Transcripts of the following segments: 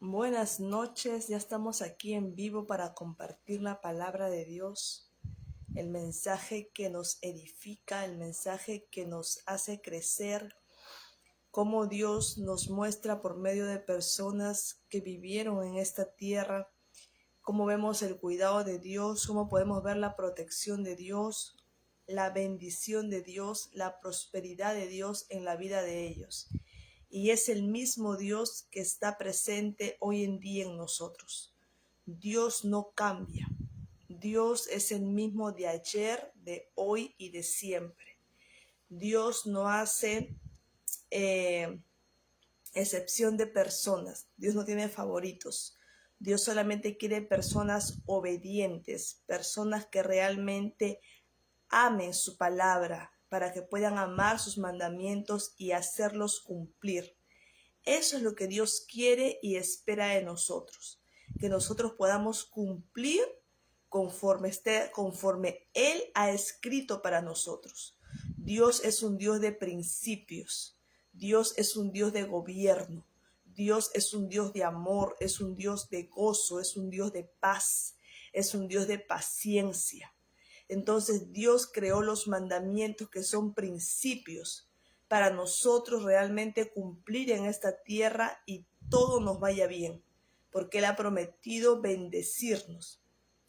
Buenas noches, ya estamos aquí en vivo para compartir la palabra de Dios, el mensaje que nos edifica, el mensaje que nos hace crecer, cómo Dios nos muestra por medio de personas que vivieron en esta tierra, cómo vemos el cuidado de Dios, cómo podemos ver la protección de Dios, la bendición de Dios, la prosperidad de Dios en la vida de ellos. Y es el mismo Dios que está presente hoy en día en nosotros. Dios no cambia. Dios es el mismo de ayer, de hoy y de siempre. Dios no hace excepción de personas. Dios no tiene favoritos. Dios solamente quiere personas obedientes, personas que realmente amen su palabra para que puedan amar sus mandamientos y hacerlos cumplir. Eso es lo que Dios quiere y espera de nosotros, que nosotros podamos cumplir conforme Él ha escrito para nosotros. Dios es un Dios de principios, Dios es un Dios de gobierno, Dios es un Dios de amor, es un Dios de gozo, es un Dios de paz, es un Dios de paciencia. Entonces Dios creó los mandamientos que son principios para nosotros realmente cumplir en esta tierra y todo nos vaya bien, porque Él ha prometido bendecirnos.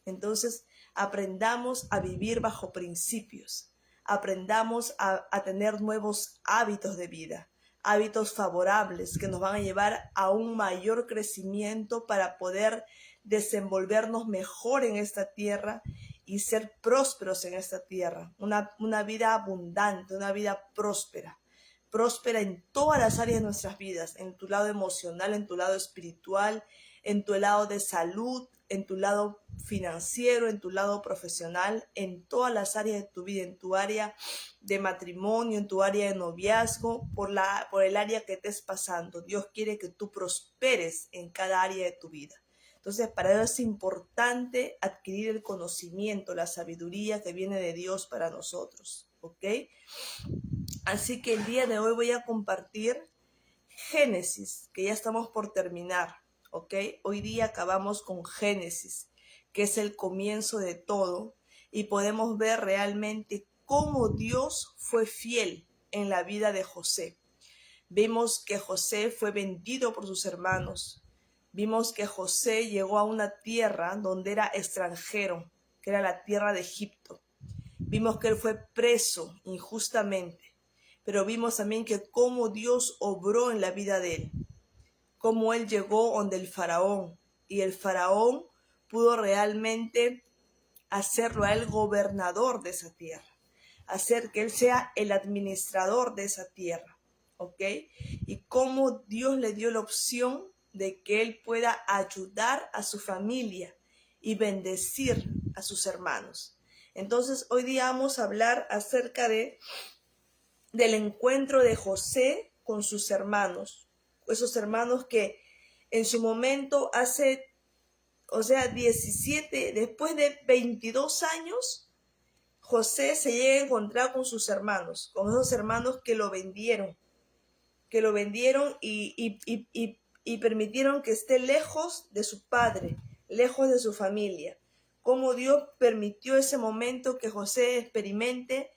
Entonces, aprendamos a vivir bajo principios, aprendamos a tener nuevos hábitos de vida, hábitos favorables que nos van a llevar a un mayor crecimiento para poder desenvolvernos mejor en esta tierra y ser prósperos en esta tierra, una vida abundante, una vida próspera en todas las áreas de nuestras vidas, en tu lado emocional, en tu lado espiritual, en tu lado de salud, en tu lado financiero, en tu lado profesional, en todas las áreas de tu vida, en tu área de matrimonio, en tu área de noviazgo, por el área que estés pasando. Dios quiere que tú prosperes en cada área de tu vida. Entonces, para eso es importante adquirir el conocimiento, la sabiduría que viene de Dios para nosotros, ¿ok? Así que el día de hoy voy a compartir Génesis, que ya estamos por terminar, ¿ok? Hoy día acabamos con Génesis, que es el comienzo de todo, y podemos ver realmente cómo Dios fue fiel en la vida de José. Vimos que José fue vendido por sus hermanos. Vimos que José llegó a una tierra donde era extranjero, que era la tierra de Egipto. Vimos que él fue preso injustamente, pero vimos también que cómo Dios obró en la vida de él, cómo él llegó donde el faraón, y el faraón pudo realmente hacerlo a él gobernador de esa tierra, hacer que él sea el administrador de esa tierra, ¿ok? Y cómo Dios le dio la opción de que él pueda ayudar a su familia y bendecir a sus hermanos. Entonces, hoy día vamos a hablar acerca del encuentro de José con sus hermanos, esos hermanos que en su momento hace, 17, después de 22 años, José se llega a encontrar con sus hermanos, con esos hermanos que lo vendieron y permitieron que esté lejos de su padre, lejos de su familia. Cómo Dios permitió ese momento que José experimente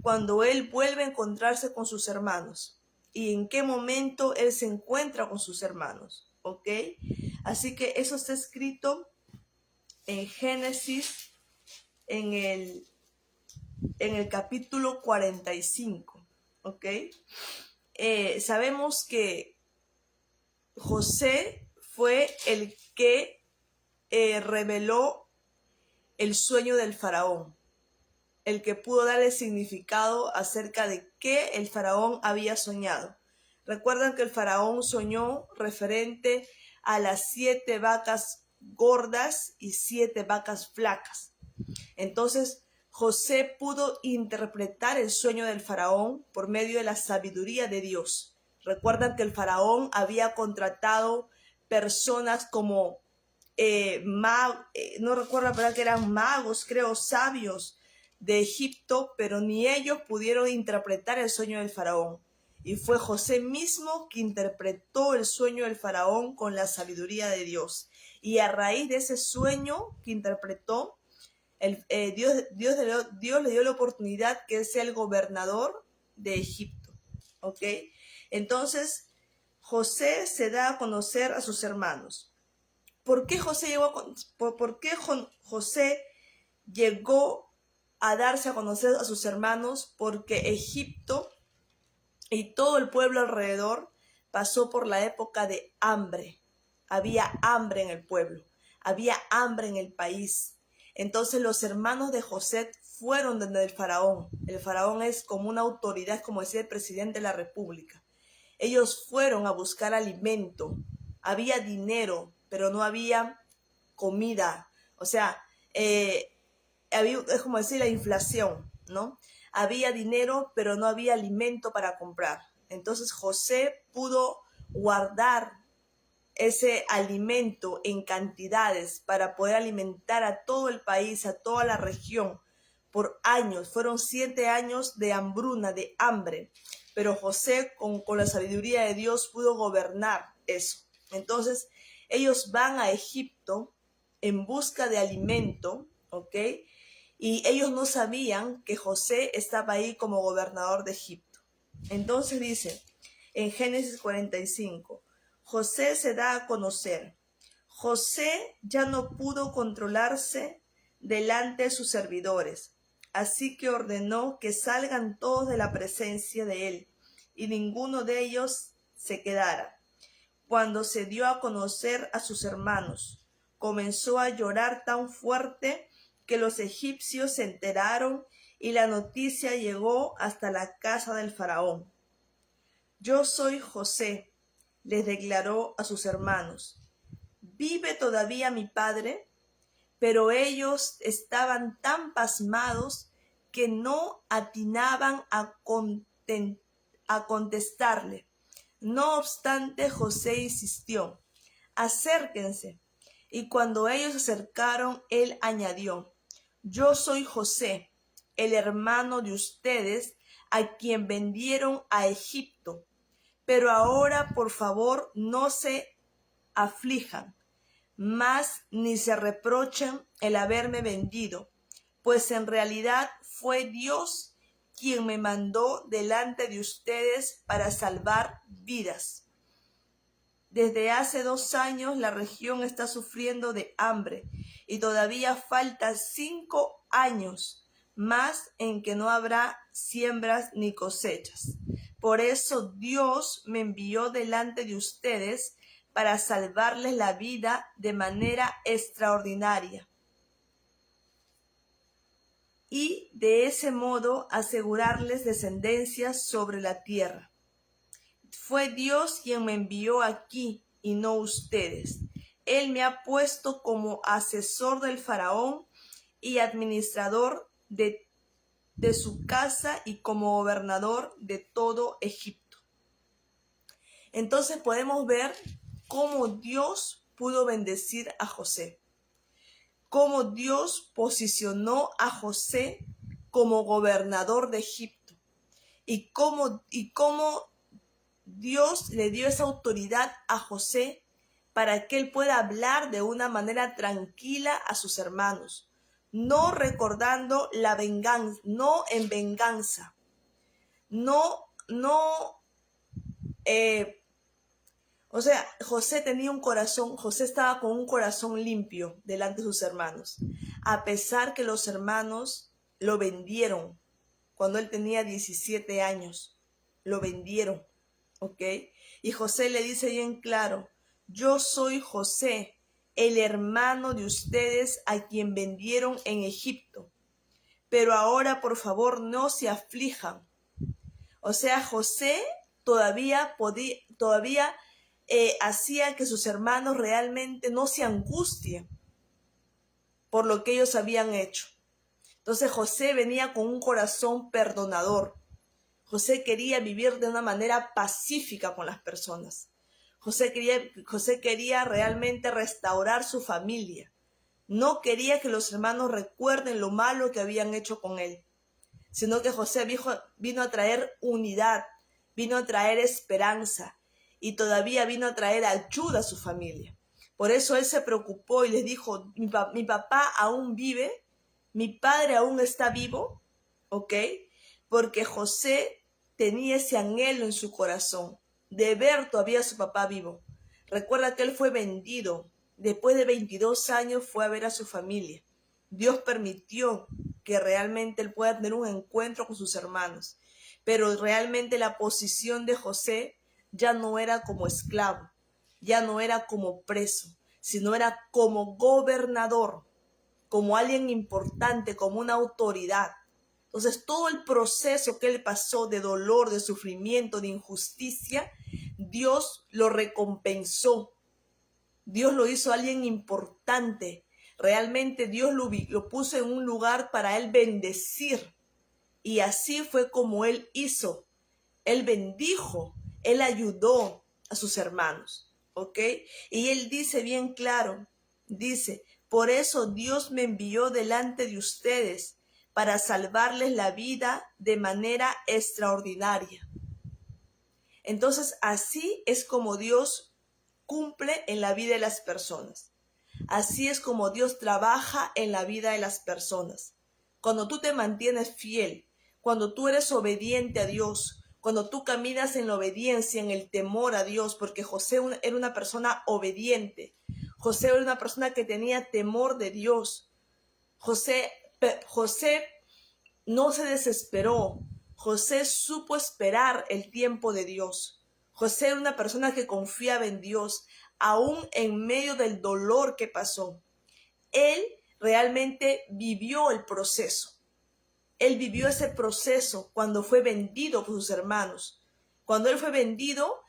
cuando él vuelve a encontrarse con sus hermanos y en qué momento él se encuentra con sus hermanos, ¿ok? Así que eso está escrito en Génesis en el capítulo 45, ¿ok? Sabemos que José fue el que reveló el sueño del faraón, el que pudo darle significado acerca de qué el faraón había soñado. Recuerdan que el faraón soñó referente a las 7 vacas gordas y 7 vacas flacas. Entonces, José pudo interpretar el sueño del faraón por medio de la sabiduría de Dios. Recuerdan que el faraón había contratado personas como no recuerdo, pero que eran magos, creo, sabios de Egipto, pero ni ellos pudieron interpretar el sueño del faraón. Y fue José mismo que interpretó el sueño del faraón con la sabiduría de Dios. Y a raíz de ese sueño que interpretó, Dios le dio la oportunidad que él sea el gobernador de Egipto. ¿Ok? Entonces, José se da a conocer a sus hermanos. ¿Por qué José llegó a darse a conocer a sus hermanos? Porque Egipto y todo el pueblo alrededor pasó por la época de hambre. Había hambre en el pueblo, había hambre en el país. Entonces los hermanos de José fueron donde el faraón. El faraón es como una autoridad, como decía el presidente de la república. Ellos fueron a buscar alimento. Había dinero, pero no había comida. O sea, es como decir la inflación, ¿no? Había dinero, pero no había alimento para comprar. Entonces José pudo guardar ese alimento en cantidades para poder alimentar a todo el país, a toda la región, por años. Fueron 7 años de hambruna, de hambre. Pero José, con la sabiduría de Dios, pudo gobernar eso. Entonces, ellos van a Egipto en busca de alimento, ¿ok? Y ellos no sabían que José estaba ahí como gobernador de Egipto. Entonces dice, en Génesis 45, José se da a conocer. José ya no pudo controlarse delante de sus servidores, así que ordenó que salgan todos de la presencia de él, y ninguno de ellos se quedara. Cuando se dio a conocer a sus hermanos, comenzó a llorar tan fuerte que los egipcios se enteraron y la noticia llegó hasta la casa del faraón. Yo soy José, les declaró a sus hermanos. ¿Vive todavía mi padre? Pero ellos estaban tan pasmados que no atinaban a contestarle. No obstante, José insistió, acérquense. Y cuando ellos se acercaron, él añadió, yo soy José, el hermano de ustedes, a quien vendieron a Egipto. Pero ahora, por favor, no se aflijan, más ni se reprochen el haberme vendido, pues en realidad fue Dios quien me mandó delante de ustedes para salvar vidas. Desde hace 2 años la región está sufriendo de hambre y todavía falta 5 años más en que no habrá siembras ni cosechas. Por eso Dios me envió delante de ustedes para salvarles la vida de manera extraordinaria y de ese modo asegurarles descendencia sobre la tierra. Fue Dios quien me envió aquí y no ustedes. Él me ha puesto como asesor del faraón y administrador de su casa y como gobernador de todo Egipto. Entonces podemos ver cómo Dios pudo bendecir a José, cómo Dios posicionó a José como gobernador de Egipto y cómo Dios le dio esa autoridad a José para que él pueda hablar de una manera tranquila a sus hermanos, no recordando la venganza, no en venganza, José tenía un corazón, José estaba con un corazón limpio delante de sus hermanos, a pesar que los hermanos lo vendieron cuando él tenía 17 años, lo vendieron. ¿Ok? Y José le dice bien claro, yo soy José, el hermano de ustedes a quien vendieron en Egipto. Pero ahora, por favor, no se aflijan. O sea, José todavía hacía que sus hermanos realmente no se angustien por lo que ellos habían hecho. Entonces José venía con un corazón perdonador. José quería vivir de una manera pacífica con las personas. José quería realmente restaurar su familia. No quería que los hermanos recuerden lo malo que habían hecho con él, sino que José vino a traer unidad, vino a traer esperanza y todavía vino a traer ayuda a su familia. Por eso él se preocupó y les dijo, mi papá aún vive, mi padre aún está vivo, ¿ok? Porque José tenía ese anhelo en su corazón de ver todavía a su papá vivo. Recuerda que él fue vendido. Después de 22 años fue a ver a su familia. Dios permitió que realmente él pueda tener un encuentro con sus hermanos. Pero realmente la posición de José ya no era como esclavo, ya no era como preso, sino era como gobernador, como alguien importante, como una autoridad. Entonces, todo el proceso que él pasó de dolor, de sufrimiento, de injusticia, Dios lo recompensó. Dios lo hizo alguien importante. Realmente Dios lo puso en un lugar para él bendecir. Y así fue como él hizo. Él bendijo, él ayudó a sus hermanos, ¿ok? Y él dice bien claro, dice, por eso Dios me envió delante de ustedes para salvarles la vida de manera extraordinaria. Entonces, así es como Dios cumple en la vida de las personas. Así es como Dios trabaja en la vida de las personas. Cuando tú te mantienes fiel, cuando tú eres obediente a Dios, cuando tú caminas en la obediencia, en el temor a Dios, porque José era una persona obediente. José era una persona que tenía temor de Dios. José no se desesperó. José supo esperar el tiempo de Dios. José era una persona que confiaba en Dios, aún en medio del dolor que pasó. Él realmente vivió el proceso. Él vivió ese proceso cuando fue vendido por sus hermanos. Cuando él fue vendido,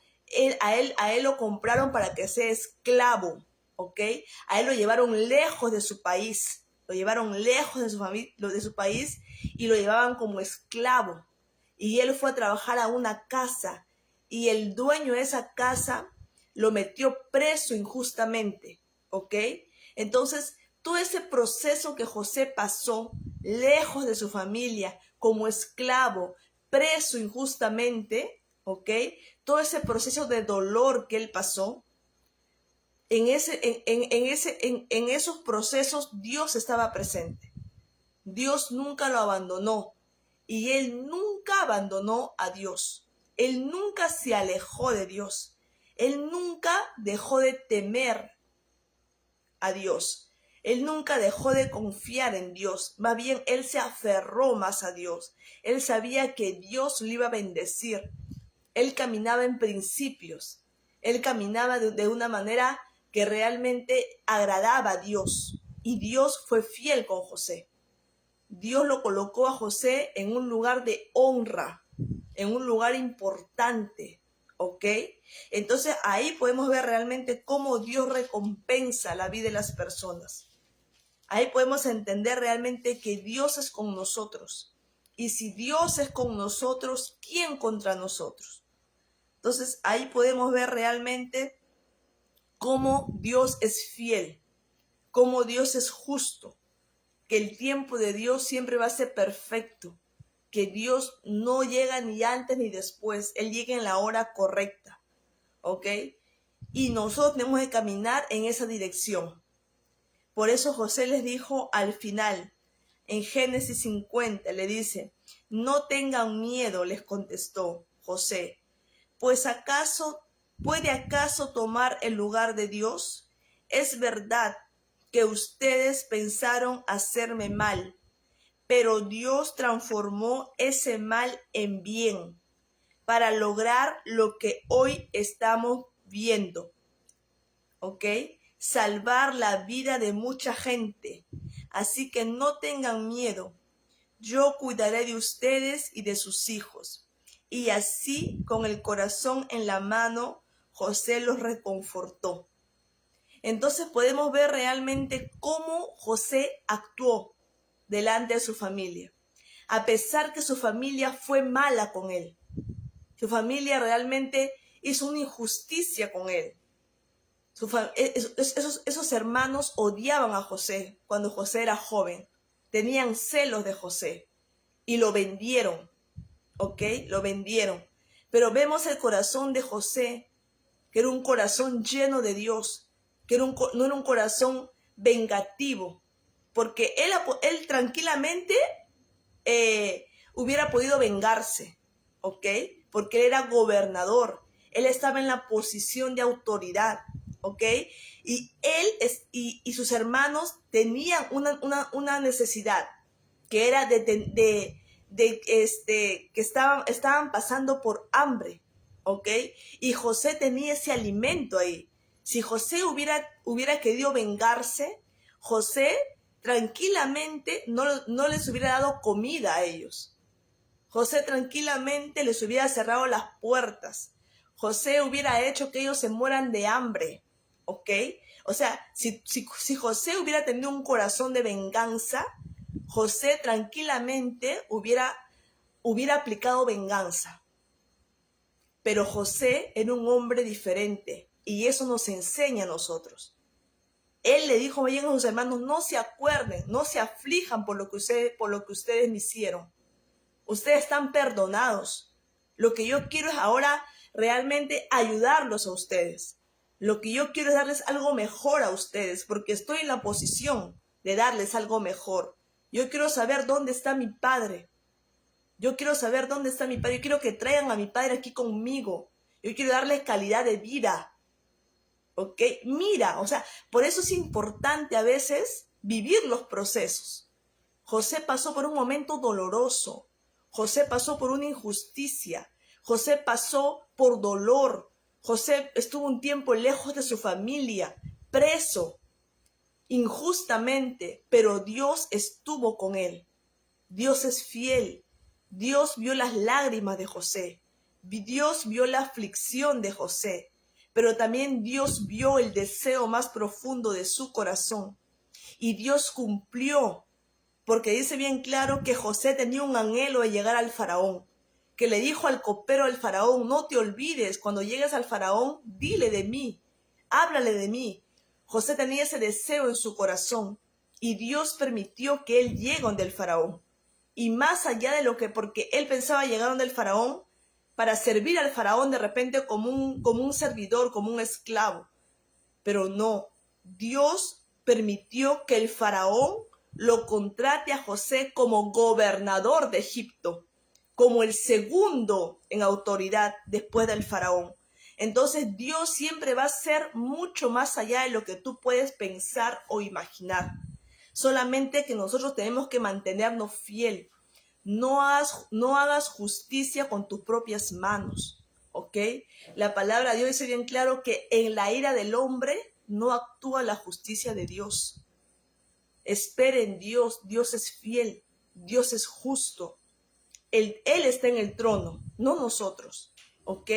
a él lo compraron para que sea esclavo, ¿ok? A él lo llevaron lejos de su país. Lo llevaron lejos de su país y lo llevaban como esclavo. Y él fue a trabajar a una casa y el dueño de esa casa lo metió preso injustamente, ¿ok? Entonces, todo ese proceso que José pasó lejos de su familia, como esclavo, preso injustamente, ¿ok? Todo ese proceso de dolor que él pasó, en esos procesos Dios estaba presente. Dios nunca lo abandonó y él nunca abandonó a Dios. Él nunca se alejó de Dios. Él nunca dejó de temer a Dios. Él nunca dejó de confiar en Dios. Más bien, él se aferró más a Dios. Él sabía que Dios lo iba a bendecir. Él caminaba en principios. Él caminaba de una manera que realmente agradaba a Dios. Y Dios fue fiel con José. Dios lo colocó a José en un lugar de honra, en un lugar importante, ¿ok? Entonces ahí podemos ver realmente cómo Dios recompensa la vida de las personas. Ahí podemos entender realmente que Dios es con nosotros. Y si Dios es con nosotros, ¿quién contra nosotros? Entonces ahí podemos ver realmente cómo Dios es fiel, cómo Dios es justo, que el tiempo de Dios siempre va a ser perfecto, que Dios no llega ni antes ni después, Él llega en la hora correcta, ¿ok? Y nosotros tenemos que caminar en esa dirección. Por eso José les dijo al final, en Génesis 50, le dice, no tengan miedo, les contestó José, pues ¿puede acaso tomar el lugar de Dios? Es verdad que ustedes pensaron hacerme mal, pero Dios transformó ese mal en bien para lograr lo que hoy estamos viendo, ¿ok? Salvar la vida de mucha gente. Así que no tengan miedo. Yo cuidaré de ustedes y de sus hijos. Y así, con el corazón en la mano, José los reconfortó. Entonces podemos ver realmente cómo José actuó delante de su familia, a pesar que su familia fue mala con él. Su familia realmente hizo una injusticia con él. Esos hermanos odiaban a José cuando José era joven. Tenían celos de José y lo vendieron, ¿ok? Lo vendieron. Pero vemos el corazón de José, que era un corazón lleno de Dios, que no era un corazón vengativo, porque él tranquilamente hubiera podido vengarse, ¿ok? Porque él era gobernador, él estaba en la posición de autoridad, ¿ok? Y y sus hermanos tenían una necesidad, que era que estaban pasando por hambre, ¿ok? Y José tenía ese alimento ahí. Si José hubiera querido vengarse, José tranquilamente no les hubiera dado comida a ellos. José tranquilamente les hubiera cerrado las puertas. José hubiera hecho que ellos se mueran de hambre, ¿ok? O sea, si José hubiera tenido un corazón de venganza, José tranquilamente hubiera aplicado venganza. Pero José era un hombre diferente y eso nos enseña a nosotros. Él le dijo bien a sus hermanos, no se acuerden, no se aflijan por lo que ustedes me hicieron. Ustedes están perdonados. Lo que yo quiero es ahora realmente ayudarlos a ustedes. Lo que yo quiero es darles algo mejor a ustedes, porque estoy en la posición de darles algo mejor. Yo quiero saber dónde está mi padre. Yo quiero saber dónde está mi padre. Yo quiero que traigan a mi padre aquí conmigo. Yo quiero darles calidad de vida. ¿Ok? Mira, o sea, por eso es importante a veces vivir los procesos. José pasó por un momento doloroso. José pasó por una injusticia. José pasó por dolor. José estuvo un tiempo lejos de su familia, preso, injustamente, pero Dios estuvo con él. Dios es fiel. Dios vio las lágrimas de José. Dios vio la aflicción de José. Pero también Dios vio el deseo más profundo de su corazón. Y Dios cumplió, porque dice bien claro que José tenía un anhelo de llegar al faraón, que le dijo al copero del faraón, no te olvides, cuando llegues al faraón, dile de mí, háblale de mí. José tenía ese deseo en su corazón y Dios permitió que él llegue donde el faraón. Y más allá de porque él pensaba llegar donde el faraón para servir al faraón de repente como un servidor, como un esclavo. Pero no, Dios permitió que el faraón lo contrate a José como gobernador de Egipto, como el segundo en autoridad después del faraón. Entonces Dios siempre va a ser mucho más allá de lo que tú puedes pensar o imaginar. Solamente que nosotros tenemos que mantenernos fiel. No hagas justicia con tus propias manos, ¿ok? La palabra de Dios dice bien claro que en la ira del hombre no actúa la justicia de Dios. Espere en Dios, Dios es fiel, Dios es justo. Él está en el trono, no nosotros, ¿ok?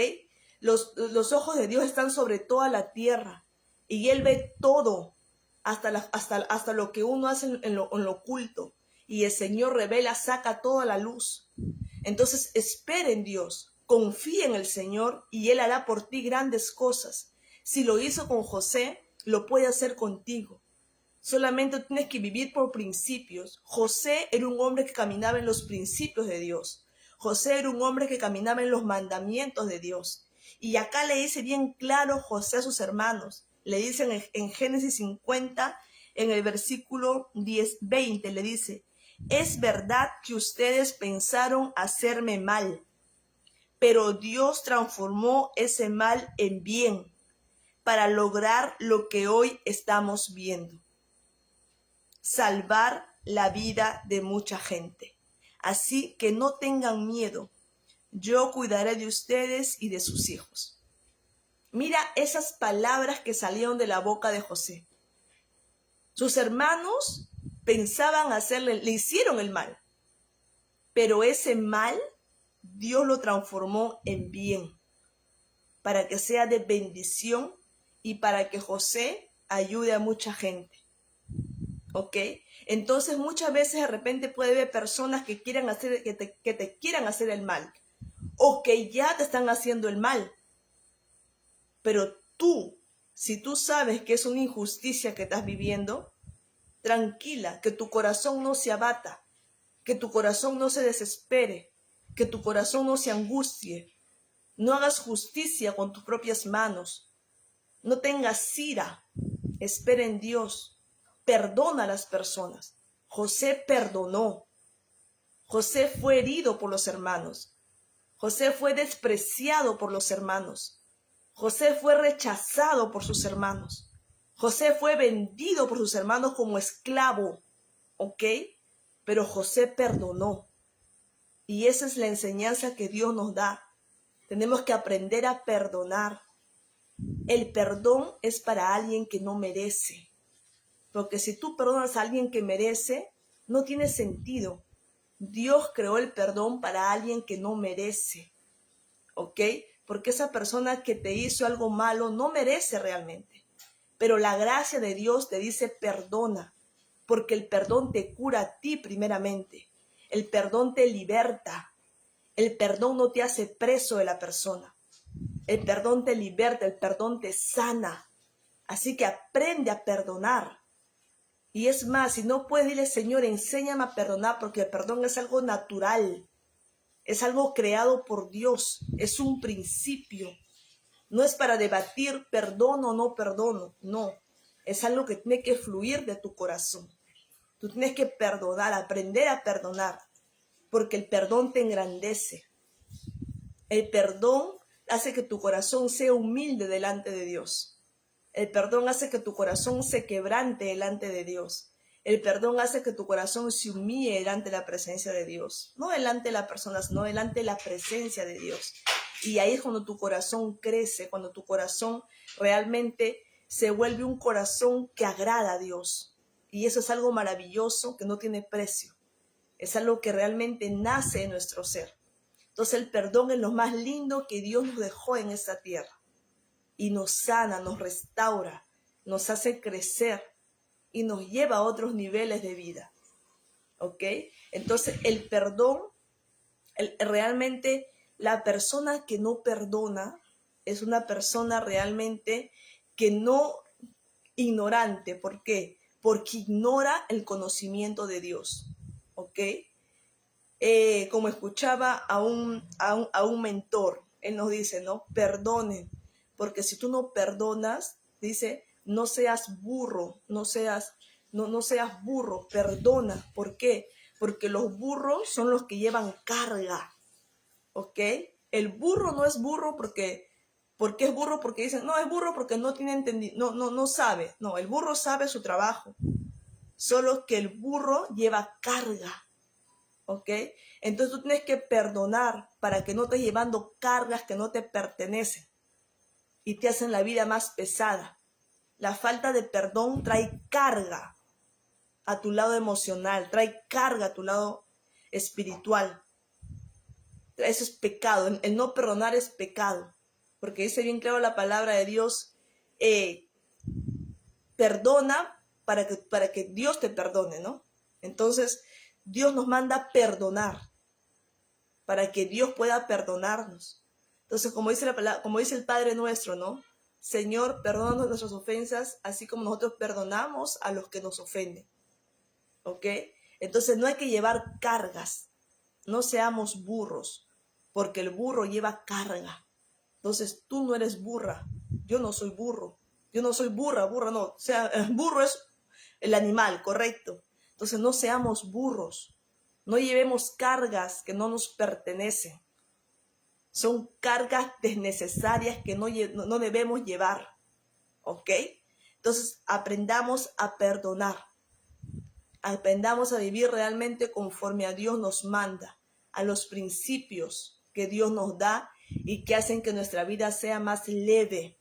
Los ojos de Dios están sobre toda la tierra y Él ve todo, hasta lo que uno hace en lo oculto. Y el Señor revela, saca toda la luz. Entonces espera en Dios, confía en el Señor y Él hará por ti grandes cosas. Si lo hizo con José, lo puede hacer contigo. Solamente tienes que vivir por principios. José era un hombre que caminaba en los principios de Dios. José era un hombre que caminaba en los mandamientos de Dios. Y acá le dice bien claro José a sus hermanos. Le dicen en Génesis 50, en el versículo 20, le dice, es verdad que ustedes pensaron hacerme mal, pero Dios transformó ese mal en bien para lograr lo que hoy estamos viendo. Salvar la vida de mucha gente. Así que no tengan miedo. Yo cuidaré de ustedes y de sus hijos. Mira esas palabras que salieron de la boca de José. Sus hermanos pensaban le hicieron el mal. Pero ese mal, Dios lo transformó en bien, para que sea de bendición y para que José ayude a mucha gente. ¿Ok? Entonces muchas veces de repente puede haber personas que te quieran hacer el mal o que ya te están haciendo el mal. Pero tú, si tú sabes que es una injusticia que estás viviendo, tranquila, que tu corazón no se abata, que tu corazón no se desespere, que tu corazón no se angustie, No hagas justicia con tus propias manos. No tengas ira. Espera en Dios. Perdona a las personas. José perdonó. José fue herido por los hermanos. José fue despreciado por los hermanos. José fue rechazado por sus hermanos. José fue vendido por sus hermanos como esclavo. ¿Ok? Pero José perdonó. Y esa es la enseñanza que Dios nos da. Tenemos que aprender a perdonar. El perdón es para alguien que no merece. Porque si tú perdonas a alguien que merece, no tiene sentido. Dios creó el perdón para alguien que no merece. ¿Ok? Porque esa persona que te hizo algo malo no merece realmente. Pero la gracia de Dios te dice perdona. Porque el perdón te cura a ti primeramente. El perdón te liberta. El perdón no te hace preso de la persona. El perdón te liberta, el perdón te sana. Así que aprende a perdonar. Y es más, si no puedes, dile, Señor, enséñame a perdonar, porque el perdón es algo natural. Es algo creado por Dios. Es un principio. No es para debatir perdono o no perdono. No. Es algo que tiene que fluir de tu corazón. Tú tienes que perdonar, aprender a perdonar. Porque el perdón te engrandece. El perdón hace que tu corazón sea humilde delante de Dios. El perdón hace que tu corazón se quebrante delante de Dios. El perdón hace que tu corazón se humille delante de la presencia de Dios. No delante de las personas, no delante de la presencia de Dios. Y ahí es cuando tu corazón crece, cuando tu corazón realmente se vuelve un corazón que agrada a Dios. Y eso es algo maravilloso que no tiene precio. Es algo que realmente nace en nuestro ser. Entonces el perdón es lo más lindo que Dios nos dejó en esta tierra. Y nos sana, nos restaura, nos hace crecer y nos lleva a otros niveles de vida. ¿Ok? Entonces el perdón, realmente la persona que no perdona es una persona realmente que no ignorante. ¿Por qué? Porque ignora el conocimiento de Dios. ¿Ok? Como escuchaba a un mentor, él nos dice, ¿no? Perdonen, porque si tú no perdonas, dice, no seas burro, no seas burro, perdona. ¿Por qué? Porque los burros son los que llevan carga, ¿ok? El burro no es burro porque es burro porque dicen, no, es burro porque no tiene entendido, no sabe. No, el burro sabe su trabajo, solo que el burro lleva carga. ¿Ok? Entonces tú tienes que perdonar para que no estés llevando cargas que no te pertenecen y te hacen la vida más pesada. La falta de perdón trae carga a tu lado emocional, trae carga a tu lado espiritual. Eso es pecado. El no perdonar es pecado. Porque dice bien claro la palabra de Dios, perdona para que Dios te perdone, ¿no? Entonces, Dios nos manda perdonar, para que Dios pueda perdonarnos. Entonces, como dice la palabra, como dice el Padre nuestro, ¿no? Señor, perdónanos nuestras ofensas, así como nosotros perdonamos a los que nos ofenden. ¿Ok? Entonces, no hay que llevar cargas. No seamos burros, porque el burro lleva carga. Entonces, tú no eres burra. Yo no soy burro. Yo no soy burra no. O sea, burro es el animal, correcto. Entonces, no seamos burros. No llevemos cargas que no nos pertenecen. Son cargas desnecesarias que no debemos llevar. ¿Ok? Entonces, aprendamos a perdonar. Aprendamos a vivir realmente conforme a Dios nos manda, a los principios que Dios nos da y que hacen que nuestra vida sea más leve,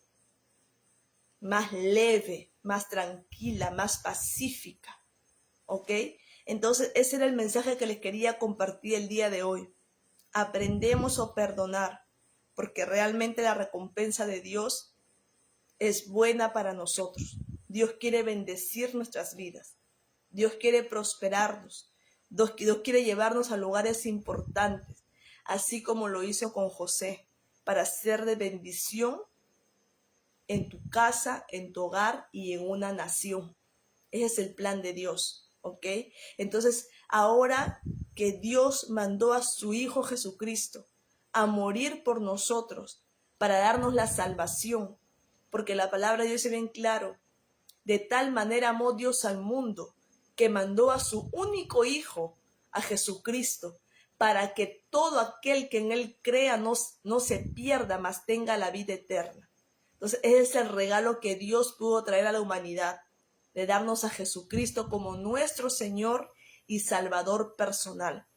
más tranquila, más pacífica. ¿Ok? Entonces, ese era el mensaje que les quería compartir el día de hoy. Aprendemos a perdonar, porque realmente la recompensa de Dios es buena para nosotros. Dios quiere bendecir nuestras vidas. Dios quiere prosperarnos. Dios quiere llevarnos a lugares importantes, así como lo hizo con José, para ser de bendición en tu casa, en tu hogar y en una nación. Ese es el plan de Dios, ¿ok? Entonces, ahora que Dios mandó a su Hijo Jesucristo a morir por nosotros para darnos la salvación. Porque la palabra de Dios es bien claro. De tal manera amó Dios al mundo que mandó a su único Hijo, a Jesucristo, para que todo aquel que en Él crea no se pierda, mas tenga la vida eterna. Entonces, ese es el regalo que Dios pudo traer a la humanidad, de darnos a Jesucristo como nuestro Señor y Salvador personal.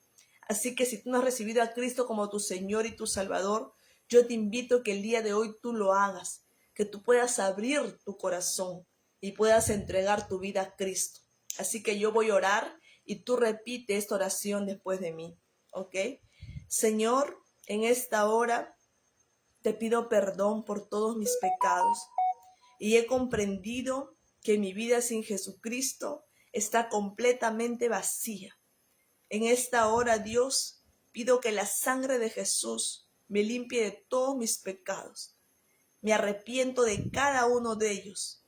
Así que si tú no has recibido a Cristo como tu Señor y tu Salvador, yo te invito a que el día de hoy tú lo hagas, que tú puedas abrir tu corazón y puedas entregar tu vida a Cristo. Así que yo voy a orar y tú repite esta oración después de mí, ¿ok? Señor, en esta hora te pido perdón por todos mis pecados y he comprendido que mi vida sin Jesucristo está completamente vacía. En esta hora, Dios, pido que la sangre de Jesús me limpie de todos mis pecados. Me arrepiento de cada uno de ellos.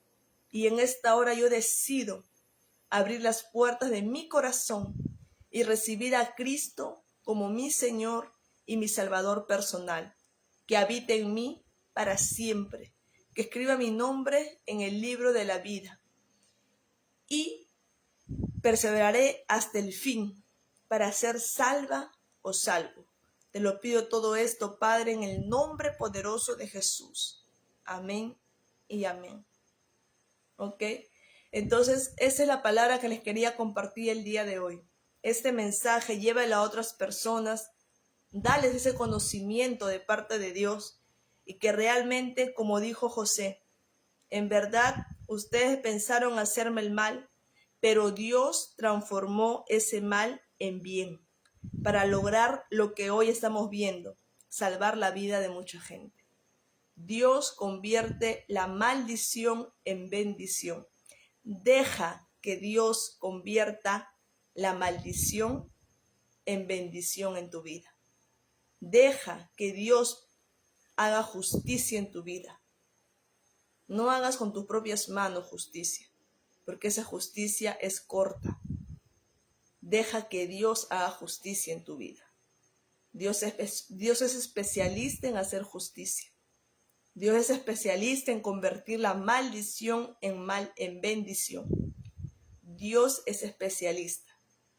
Y en esta hora yo decido abrir las puertas de mi corazón y recibir a Cristo como mi Señor y mi Salvador personal, que habite en mí para siempre, que escriba mi nombre en el libro de la vida. Y perseveraré hasta el fin para ser salva o salvo. Te lo pido todo esto, Padre, en el nombre poderoso de Jesús. Amén y amén. ¿Ok? Entonces, esa es la palabra que les quería compartir el día de hoy. Este mensaje, llévalo a otras personas, dales ese conocimiento de parte de Dios y que realmente, como dijo José, en verdad ustedes pensaron hacerme el mal, pero Dios transformó ese mal en bien para lograr lo que hoy estamos viendo, salvar la vida de mucha gente. Dios convierte la maldición en bendición. Deja que Dios convierta la maldición en bendición en tu vida. Deja que Dios haga justicia en tu vida. No hagas con tus propias manos justicia, porque esa justicia es corta. Deja que Dios haga justicia en tu vida. Dios es especialista en hacer justicia. Dios es especialista en convertir la maldición en bendición. Dios es especialista.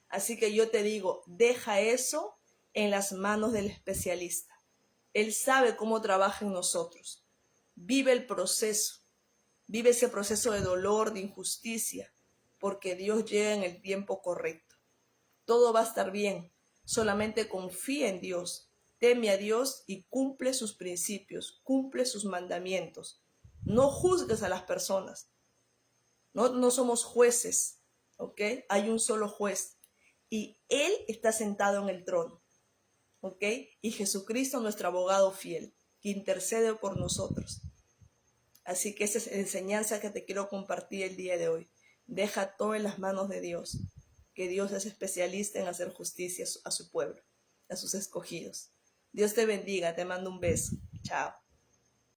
Así que yo te digo, deja eso en las manos del especialista. Él sabe cómo trabaja en nosotros. Vive el proceso. Vive ese proceso de dolor, de injusticia, porque Dios llega en el tiempo correcto. Todo va a estar bien. Solamente confía en Dios. Teme a Dios y cumple sus principios, cumple sus mandamientos. No juzgues a las personas. No somos jueces, ¿ok? Hay un solo juez y Él está sentado en el trono, ¿ok? Y Jesucristo, nuestro abogado fiel, que intercede por nosotros. Así que esa es la enseñanza que te quiero compartir el día de hoy. Deja todo en las manos de Dios, que Dios es especialista en hacer justicia a su pueblo, a sus escogidos. Dios te bendiga, te mando un beso. Chao.